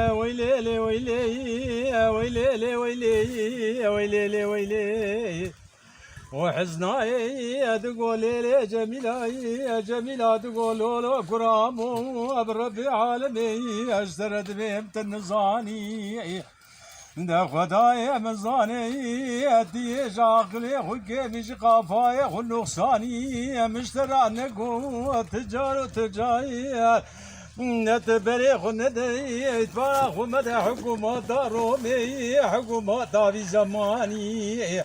ويلي ويلي ويلي ويلي ويلي ويلي وحزناي تقول لي جميلة يا جميلة تقول له كرام برب عالمي اشترت بيمت النصاني ده خداي مزاني ادي عقلي خوكي مش قافاي خو نقصاني مشترى نقو تجار تجاي نتبري خو ندي اتفاق مدى حكومة رومي حكومة في زماني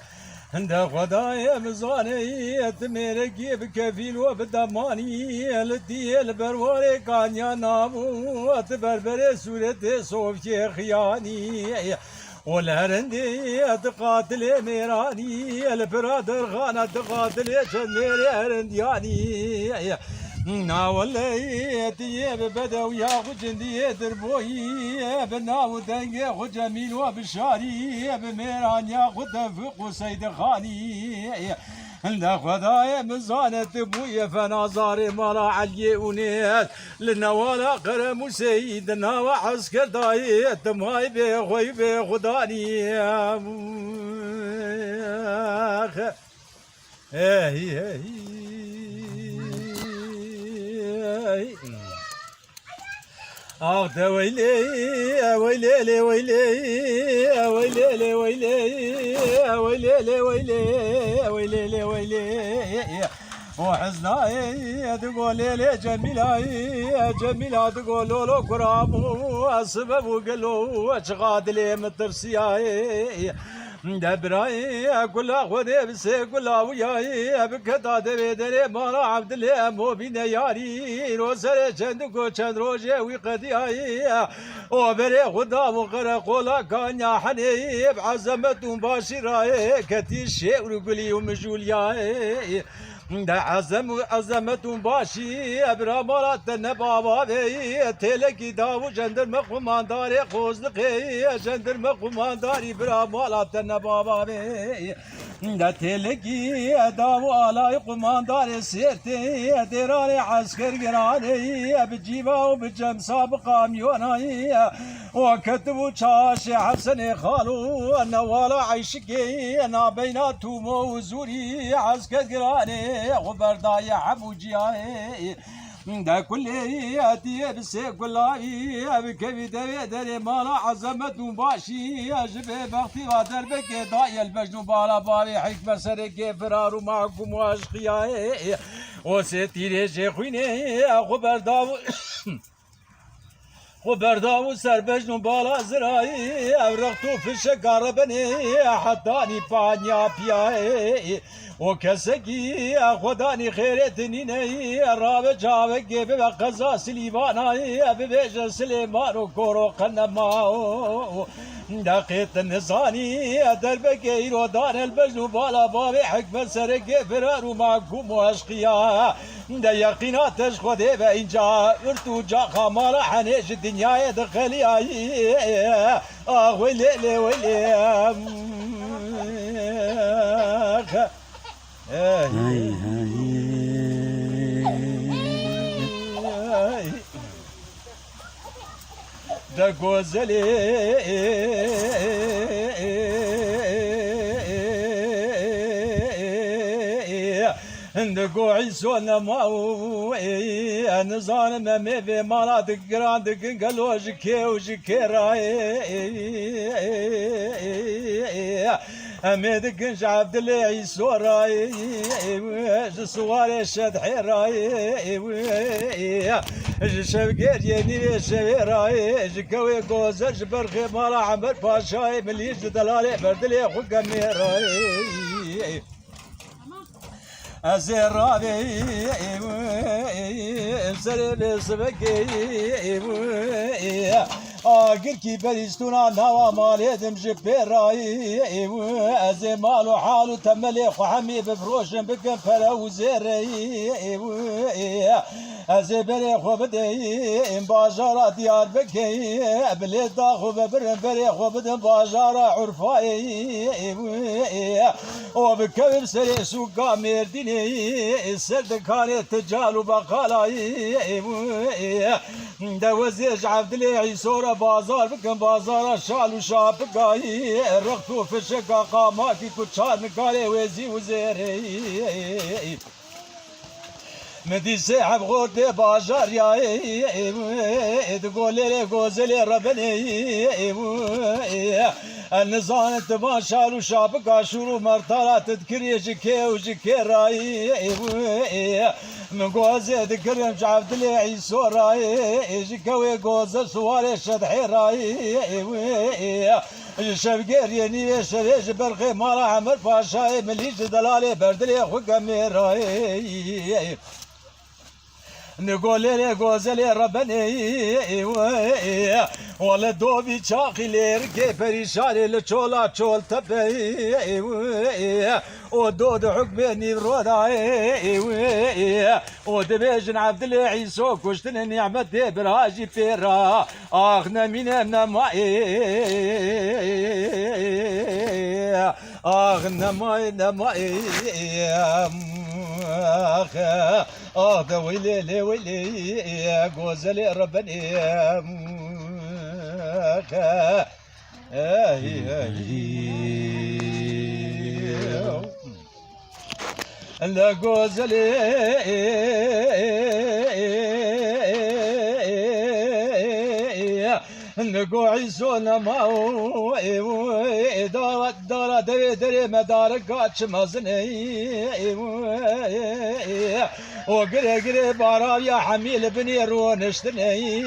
عند خدايا مزاني تمرقي بكفيل وبدماني التي البروري كان ينامو تبربري سورة صوفي خياني والهرندي تقاتل ميراني البرادر خانة تقاتل شمير هرندياني ناولي تيب بدو يا خجندي دربوي بناو دنجي خجميل وبشاري بميران يا خدفق سيد خاني عند خدايا مزانة بويا فنازاري مرا علي وناس لنا ولا قرم سيدنا وعسكر دايت ماي بخوي بخداني آخ ويلي ويلي ويلي ويلي ويلي ويلي ويلي ويلي ويلي وحزناي تقول لي جميلة جميلة تقول له كرام السبب وقالوا اشغاد لي مترسياي دبراي كلها خذي بسي كلها وياي بكتا دري دري مالا عبد الله مو بينا ياري روسر چندكو چند روجه وقدياي وبري خدا وقرا قولا كان يا حنيب عزمتهم باشراي كتي شيء ورقلي ومجولياي ده عزمتون باشي ابرا مرات نبابا بي تلقي داو جندر قمانداري خوزلقي جندر قمانداري برا مرات نبابا بي ده تلقي داو على قمانداري سيرتي دراري عسكر قراني بجيبا وبجمسا بقاميوناي وكتبوا شاشي حسن خالو نوالا عيشكي انا بيناتهم وزوري عسكر قراني غبرداي حبوجياي ده كلياتي بسي كلاي بكبي دري مالا عزمت باشي اجبي بختي ودربك داي المجنون بالا بابي حكمة سرك فرار معكم واشقياي وستيري شيخويني غبرداو وبرداو سربجن بالا زراي ابرقتو في الشقار بني حطاني بانيا بياي وكسكي خداني خيرتني ني راب جاوك بقزا سليماناي ببيج سليمان وكورو قنما دقيت النزاني دربك يرودان البجن بالا بابي حكمة سرق فرار معكم واشقيا ده يقينات خدي بإنجا ارتو جا خمارة حنيش الدنيا دخلي ويلي ويلي ده غزلي عندكو عيسونا ماوي انا ظالم ما في مراتك قراندك قالوا جكي وجكي راي اميدك عبد الله عيسو راي سواري الشدحي راي شبقير يني شبي راي جكوي قوزر جبرخي مالا عمر باشاي مليش دلالي بردلي خوكمي راي أزرابي سرب سبكي آخر كي بريستونا نوا ماليتم جبراي أزي مالو حالو تملي خحمي بفروشن بكم فلو زري أزي بري خو بدي باجارة ديار بكي بلي داخو ببرن بري خو بدن باجارة عرفاي وبكبر سري سوقا مرديني السرد كانت تجال وبقالاي دوزيج عبد الله عيسورة بازار بكن بازار شال وشابقاي رغتو في الشقا قاماكي كتشار نقالي وزي وزيري مدي ساحب غودي باجار يا تقول لي غوزلي ربني النظام تبان شال وشابقا شروع مرتارا تذكري جكي وجكي راي من غوزة ذكرم عبد الله عيسو راي جكوي غوزة سواري شدحي راي شبقير يني شريج برخي مالا عمر باشاي مليج دلالي بردلي خوكمي راي نقول لي غوزلي ربني ولا دوبي شاقي ليركي فريشاري لشولا شول تبي ودود حكمني بروداي ودبيجن عبد الله عيسو كشتن نعمة براجي فيرا اخنا من النمائي اخنا ما نمائي ده ويلي لي ويلي غوزلي ربني لا غوزلي نقو عيسونا ماو دارت دارت دري مدار قاتش مزني وقري قري بارا يا حميل بني رونشتني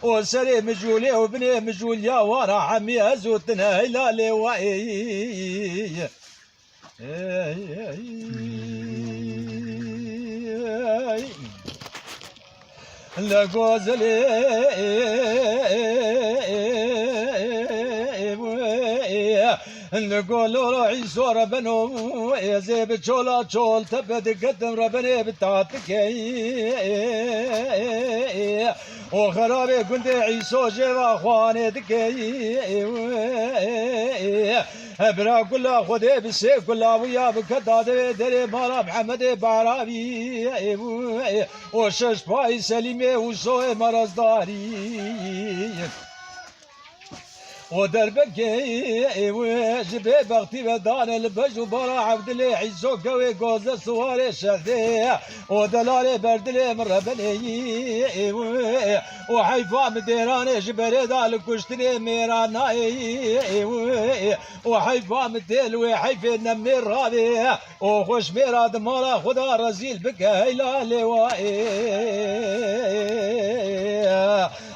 وسري مجولي وبني مجول يا ورا حمي ازوتنا هلالي واي لا غوزلي نقول عيسو ربنو يزي بتشولا تشول تبد قدم ربني بتاعتك وخرابي كنت عيسو جيبا اخواني دكي برا كلها خذي بالسيف كلها ويا بكداد دري مالا محمد بعرابي وشش باي سليمي وصوي مرزداري ودربكي وجبي بغتي بدان البج وبرا عبد الله عيسو قوي قوز سواري شهدي ودلالي بردلي من ربني وحيفا مديراني جبري دال كشتني ميراناي وحيفا مديل وحيفي نمي رابي وخش ميراد مالا خدا رزيل بك هيلا لوائي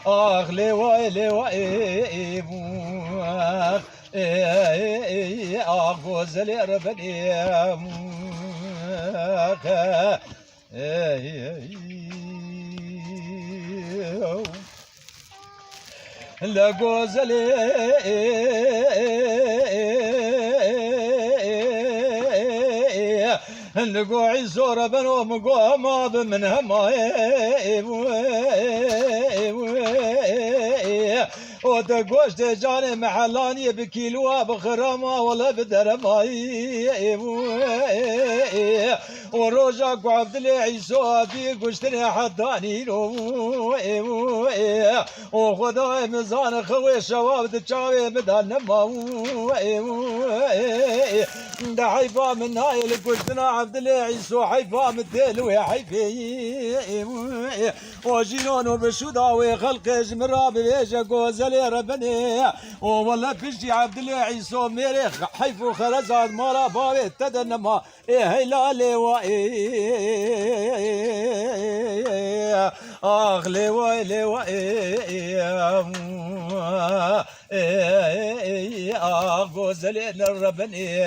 اخ لوائي لوائي غوزلي ربني لا غوزلي نقو عيسو ربنو مقو ما بمن هماي ودقوش جاني محلاني بكيلوها بخرمة ولا بدرماي وروجا عبد الله عيسو ابي قشتني حداني وخداي ميزان خوي شباب تشاوي بدل نمو ده حيفا من هاي قشتنا عبد الله عيسو حيفا مدل ويا حيفي وجينون بشداوي خلق جمرا بليجا غوزلي ربني والله بيجي عبد الله عيسو ميري حيفو خرزاد مالا بابي تدنما هيلا لواي اخ لواي لواي غوزلي ربني